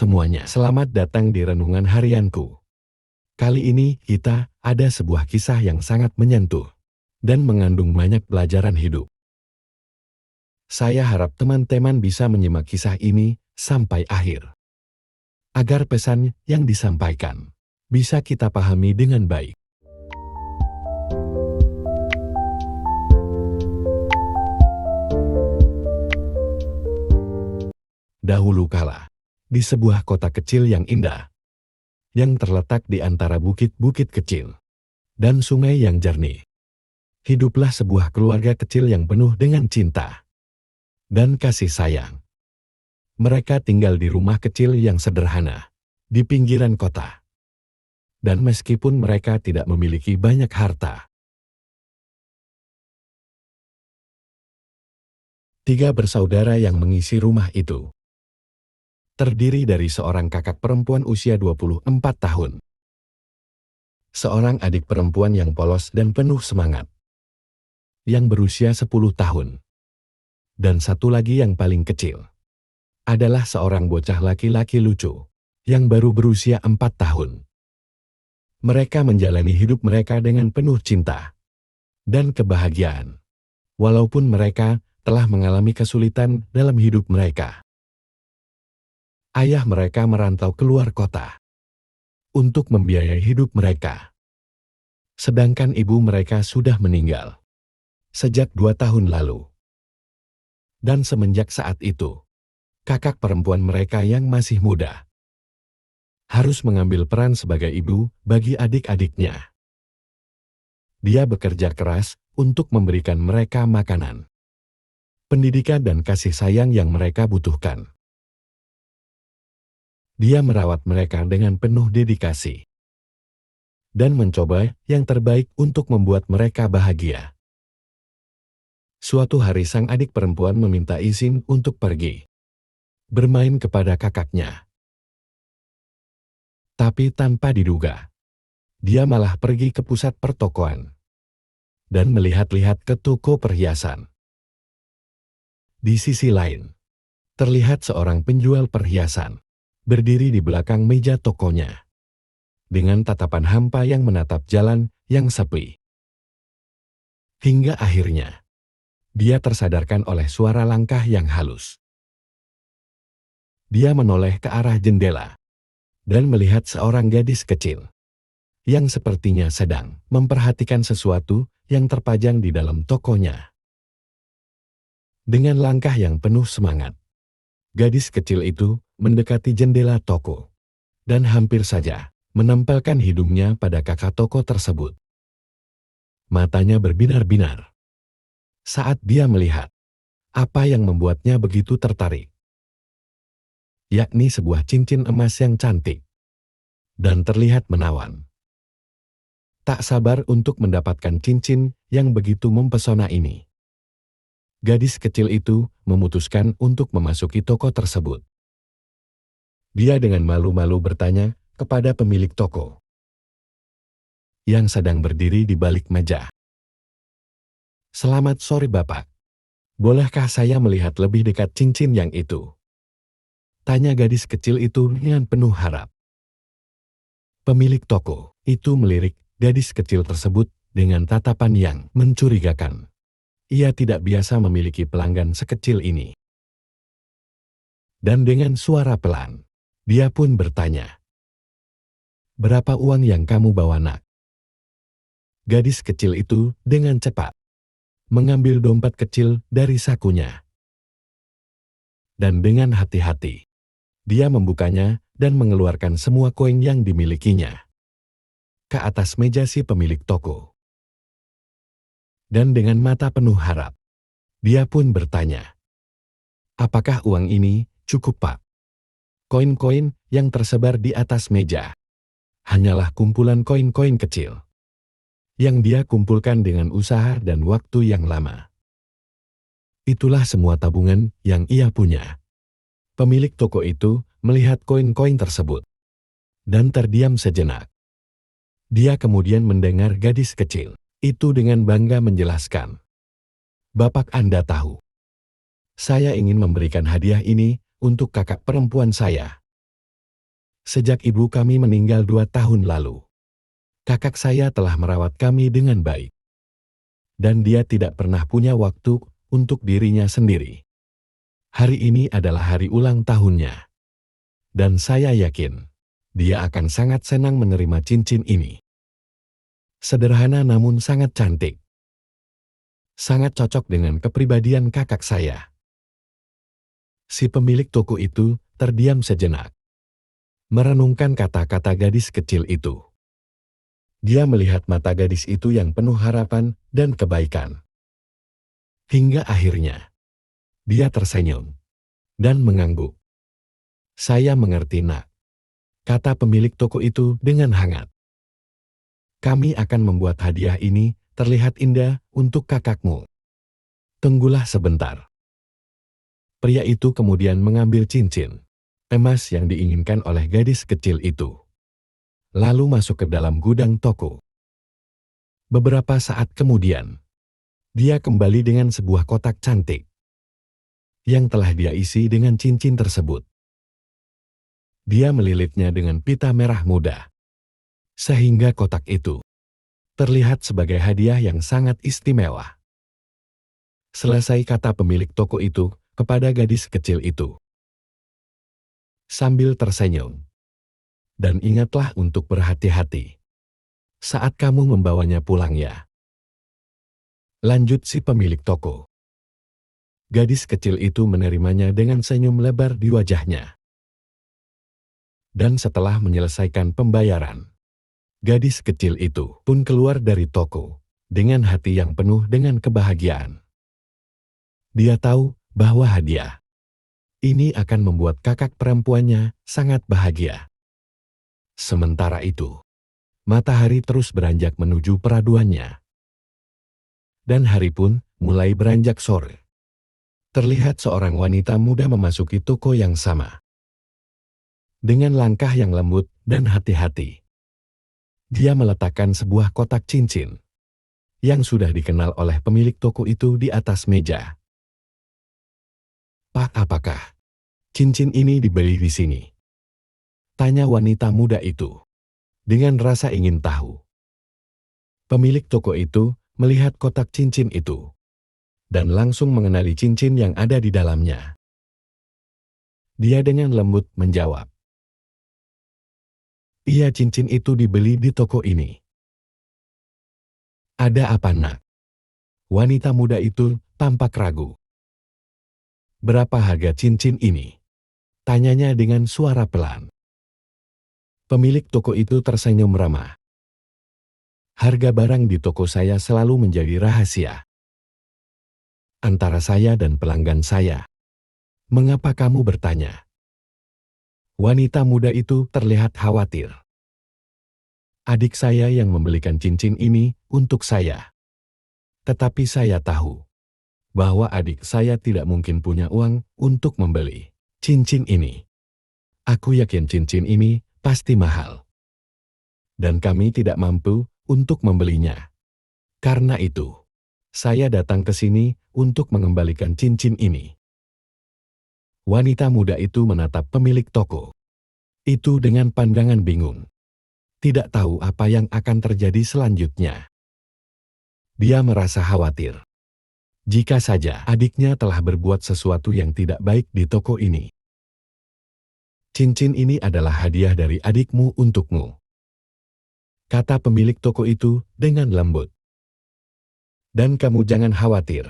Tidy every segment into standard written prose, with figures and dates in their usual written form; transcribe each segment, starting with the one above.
semuanya. Selamat datang di renungan harianku. Kali ini kita ada sebuah kisah yang sangat menyentuh dan mengandung banyak pelajaran hidup. Saya harap teman-teman bisa menyimak kisah ini sampai akhir, agar pesan yang disampaikan bisa kita pahami dengan baik. Dahulu kala, di sebuah kota kecil yang indah, yang terletak di antara bukit-bukit kecil dan sungai yang jernih, hiduplah sebuah keluarga kecil yang penuh dengan cinta dan kasih sayang. Mereka tinggal di rumah kecil yang sederhana, di pinggiran kota. Dan meskipun mereka tidak memiliki banyak harta, 3 bersaudara yang mengisi rumah itu terdiri dari seorang kakak perempuan usia 24 tahun, seorang adik perempuan yang polos dan penuh semangat, yang berusia 10 tahun, dan satu lagi yang paling kecil, adalah seorang bocah laki-laki lucu, yang baru berusia 4 tahun. Mereka menjalani hidup mereka dengan penuh cinta dan kebahagiaan, walaupun mereka telah mengalami kesulitan dalam hidup mereka. Ayah mereka merantau keluar kota untuk membiayai hidup mereka. Sedangkan ibu mereka sudah meninggal sejak 2 tahun lalu. Dan semenjak saat itu, kakak perempuan mereka yang masih muda harus mengambil peran sebagai ibu bagi adik-adiknya. Dia bekerja keras untuk memberikan mereka makanan, pendidikan dan kasih sayang yang mereka butuhkan. Dia merawat mereka dengan penuh dedikasi dan mencoba yang terbaik untuk membuat mereka bahagia. Suatu hari sang adik perempuan meminta izin untuk pergi bermain kepada kakaknya. Tapi tanpa diduga, dia malah pergi ke pusat pertokoan dan melihat-lihat ke toko perhiasan. Di sisi lain, terlihat seorang penjual perhiasan berdiri di belakang meja tokonya, dengan tatapan hampa yang menatap jalan yang sepi. Hingga akhirnya, dia tersadarkan oleh suara langkah yang halus. Dia menoleh ke arah jendela dan melihat seorang gadis kecil yang sepertinya sedang memperhatikan sesuatu yang terpajang di dalam tokonya. Dengan langkah yang penuh semangat, gadis kecil itu mendekati jendela toko dan hampir saja menempelkan hidungnya pada kakak toko tersebut. Matanya berbinar-binar saat dia melihat apa yang membuatnya begitu tertarik, yakni sebuah cincin emas yang cantik dan terlihat menawan. Tak sabar untuk mendapatkan cincin yang begitu mempesona ini, gadis kecil itu memutuskan untuk memasuki toko tersebut. Dia dengan malu-malu bertanya kepada pemilik toko yang sedang berdiri di balik meja. "Selamat sore Bapak, bolehkah saya melihat lebih dekat cincin yang itu?" tanya gadis kecil itu dengan penuh harap. Pemilik toko itu melirik gadis kecil tersebut dengan tatapan yang mencurigakan. Ia tidak biasa memiliki pelanggan sekecil ini. Dan dengan suara pelan, dia pun bertanya, "Berapa uang yang kamu bawa, Nak?" Gadis kecil itu dengan cepat mengambil dompet kecil dari sakunya. Dan dengan hati-hati, dia membukanya dan mengeluarkan semua koin yang dimilikinya ke atas meja si pemilik toko. Dan dengan mata penuh harap, dia pun bertanya, "Apakah uang ini cukup, Pak?" Koin-koin yang tersebar di atas meja hanyalah kumpulan koin-koin kecil yang dia kumpulkan dengan usaha dan waktu yang lama. Itulah semua tabungan yang ia punya. Pemilik toko itu melihat koin-koin tersebut dan terdiam sejenak. Dia kemudian mendengar gadis kecil itu dengan bangga menjelaskan, "Bapak Anda tahu, saya ingin memberikan hadiah ini untuk kakak perempuan saya. Sejak ibu kami meninggal 2 tahun lalu, kakak saya telah merawat kami dengan baik. Dan dia tidak pernah punya waktu untuk dirinya sendiri. Hari ini adalah hari ulang tahunnya. Dan saya yakin, dia akan sangat senang menerima cincin ini. Sederhana namun sangat cantik. Sangat cocok dengan kepribadian kakak saya. Si pemilik toko itu terdiam sejenak, merenungkan kata-kata gadis kecil itu. Dia melihat mata gadis itu yang penuh harapan dan kebaikan. Hingga akhirnya, dia tersenyum dan mengangguk. "Saya mengerti, Nak," kata pemilik toko itu dengan hangat. "Kami akan membuat hadiah ini terlihat indah untuk kakakmu. Tunggulah sebentar." Pria itu kemudian mengambil cincin emas yang diinginkan oleh gadis kecil itu, lalu masuk ke dalam gudang toko. Beberapa saat kemudian, dia kembali dengan sebuah kotak cantik yang telah dia isi dengan cincin tersebut. Dia melilitnya dengan pita merah muda, sehingga kotak itu terlihat sebagai hadiah yang sangat istimewa. Selesai, kata pemilik toko itu kepada gadis kecil itu, sambil tersenyum, "Dan ingatlah untuk berhati-hati saat kamu membawanya pulang ya." Lanjut si pemilik toko. Gadis kecil itu menerimanya dengan senyum lebar di wajahnya. Dan setelah menyelesaikan pembayaran, gadis kecil itu pun keluar dari toko dengan hati yang penuh dengan kebahagiaan. Dia tahu bahwa hadiah ini akan membuat kakak perempuannya sangat bahagia. Sementara itu, matahari terus beranjak menuju peraduannya. Dan hari pun mulai beranjak sore. Terlihat seorang wanita muda memasuki toko yang sama. Dengan langkah yang lembut dan hati-hati, dia meletakkan sebuah kotak cincin yang sudah dikenal oleh pemilik toko itu di atas meja. "Pak, apakah cincin ini dibeli di sini?" tanya wanita muda itu dengan rasa ingin tahu. Pemilik toko itu melihat kotak cincin itu dan langsung mengenali cincin yang ada di dalamnya. Dia dengan lembut menjawab, "Iya, cincin itu dibeli di toko ini." "Ada apa, Nak?" Wanita muda itu tampak ragu. "Berapa harga cincin ini?" tanyanya dengan suara pelan. Pemilik toko itu tersenyum ramah. "Harga barang di toko saya selalu menjadi rahasia antara saya dan pelanggan saya. Mengapa kamu bertanya?" Wanita muda itu terlihat khawatir. "Adik saya yang membelikan cincin ini untuk saya. Tetapi saya tahu bahwa adik saya tidak mungkin punya uang untuk membeli cincin ini. Aku yakin cincin ini pasti mahal. Dan kami tidak mampu untuk membelinya. Karena itu, saya datang ke sini untuk mengembalikan cincin ini." Wanita muda itu menatap pemilik toko itu dengan pandangan bingung. Tidak tahu apa yang akan terjadi selanjutnya. Dia merasa khawatir. Jika saja adiknya telah berbuat sesuatu yang tidak baik di toko ini. "Cincin ini adalah hadiah dari adikmu untukmu," kata pemilik toko itu dengan lembut. "Dan kamu jangan khawatir.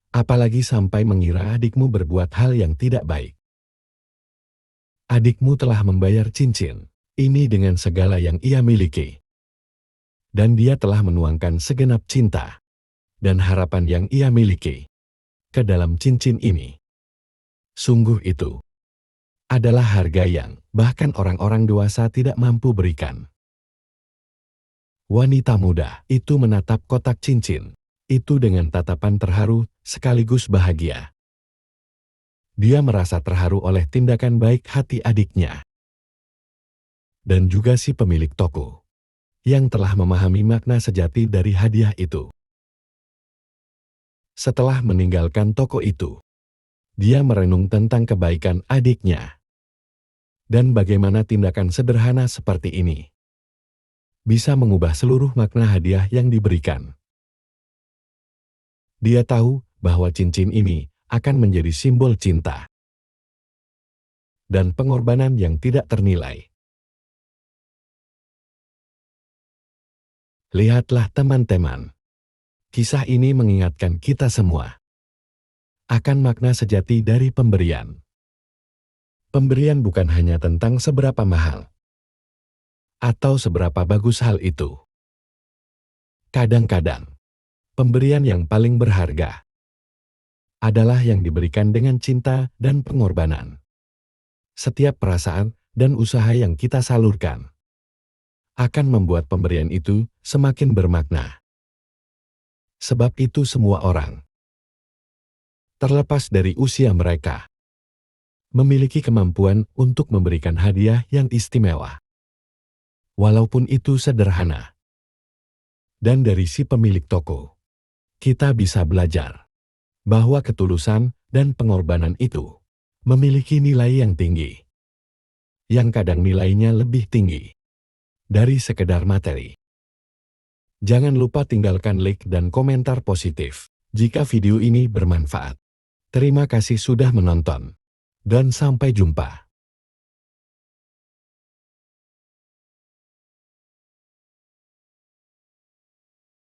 Apalagi sampai mengira adikmu berbuat hal yang tidak baik. Adikmu telah membayar cincin ini dengan segala yang ia miliki. Dan dia telah menuangkan segenap cinta dan harapan yang ia miliki ke dalam cincin ini. Sungguh itu adalah harga yang bahkan orang-orang dewasa tidak mampu berikan." Wanita muda itu menatap kotak cincin itu dengan tatapan terharu sekaligus bahagia. Dia merasa terharu oleh tindakan baik hati adiknya. Dan juga si pemilik toko yang telah memahami makna sejati dari hadiah itu. Setelah meninggalkan toko itu, dia merenung tentang kebaikan adiknya. Dan bagaimana tindakan sederhana seperti ini bisa mengubah seluruh makna hadiah yang diberikan. Dia tahu bahwa cincin ini akan menjadi simbol cinta dan pengorbanan yang tidak ternilai. Lihatlah teman-teman, kisah ini mengingatkan kita semua akan makna sejati dari pemberian. Pemberian bukan hanya tentang seberapa mahal atau seberapa bagus hal itu. Kadang-kadang, pemberian yang paling berharga adalah yang diberikan dengan cinta dan pengorbanan. Setiap perasaan dan usaha yang kita salurkan akan membuat pemberian itu semakin bermakna. Sebab itu semua orang, terlepas dari usia mereka, memiliki kemampuan untuk memberikan hadiah yang istimewa. Walaupun itu sederhana. Dan dari si pemilik toko, kita bisa belajar bahwa ketulusan dan pengorbanan itu memiliki nilai yang tinggi, yang kadang nilainya lebih tinggi dari sekedar materi. Jangan lupa tinggalkan like dan komentar positif jika video ini bermanfaat. Terima kasih sudah menonton, dan sampai jumpa.